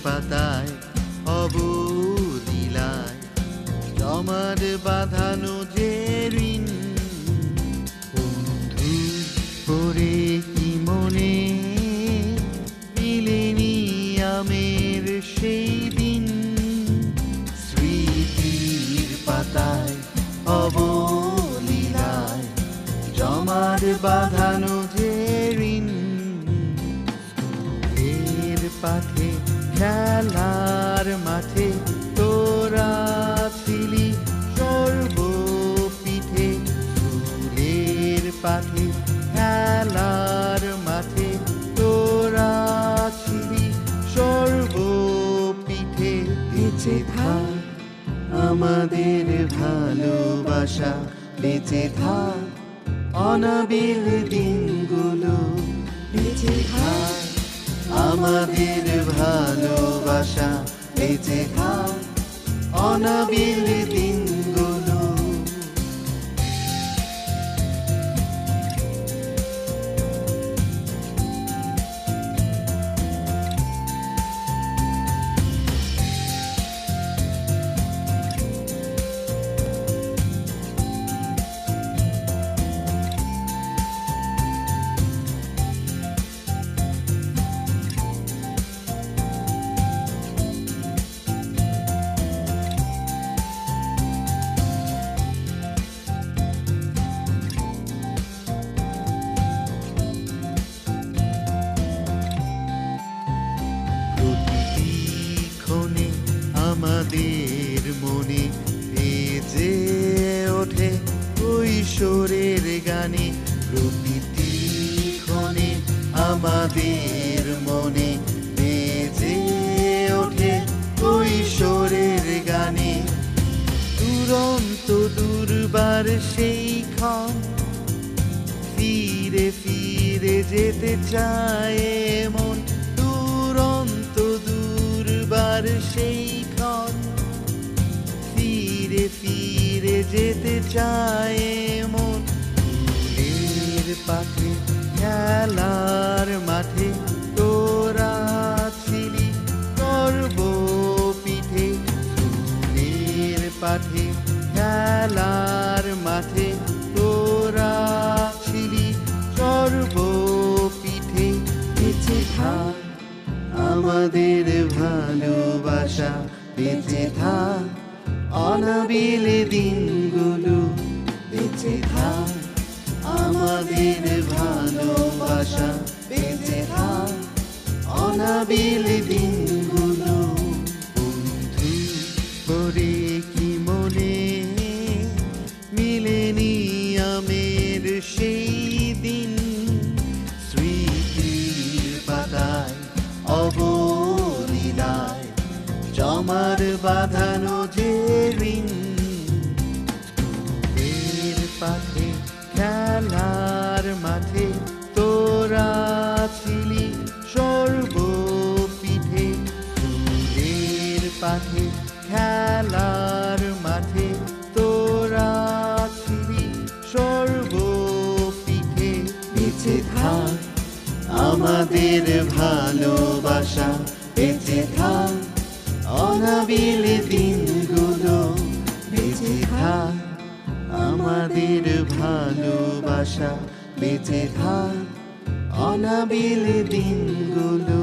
পাতায় অবলীলায় জমার বাঁধানো যে ঋণ বন্ধু করে কি মনে মিলেনি আমের সেই দিন স্মৃতির পাতায় অবলীলায় জমার বাঁধানো যে ঋণ স্কুলের পাঠে খেলার মাঠে তোরা ছিলি সর্বপিঠে স্কুলের পাঠে খেলার মাঠে তোরা ছিলি সর্বপিঠে বেঁচে থাক আমাদের ভালোবাসা বেঁচে থাক অনাবিল দিনগুলো বেঁচে থাক আমাদের ভালোবাসা বেঁচে থাক অনাবিল দিনগুলো আমাদের মনে বেজে ওঠে কৈশোরের গানে প্রতিটি ক্ষণে আমাদের মনে বেজে ওঠে কৈশোরের গানে দুরন্ত দুর্বার সেই ক্ষণ ফিরে ফিরে যেতে চায় মন দুরন্ত দুর্বার সেই ফিরে ফিরে যেতে চায় মন ফুলের পাখি খেলার মাঠে তোরা ছিলি সর্বপিঠে ফুলের পাখি খেলার মাঠে তোরা ছিলি সর্বপিঠে বেঁচে থাক আমাদের ভালোবাসা বেঁচে থাক অনাবিল দিনগুলো বেঁচে থাক আমাদের ভালোবাসা বেঁচে থাক অনাবিল দিনগুলো বন্ধু করে কি মনে মিলেনি আমের সেই দিন স্মৃতির পাতায় অবলীলায় জমার বাঁধানো যে ঋণ স্কুলের পাঠে খেলার মাঠে তোরা ছিলি সর্বপিঠে স্কুলের পাঠে খেলার মাঠে তোরা ছিলি সর্বপিঠে বেঁচে থাক আমাদের ভালোবাসা বেঁচে থাক অনাবিল দিনগুলো বেঁচে থাক আমাদের ভালোবাসা বেঁচে থাক অনাবিল দিনগুলো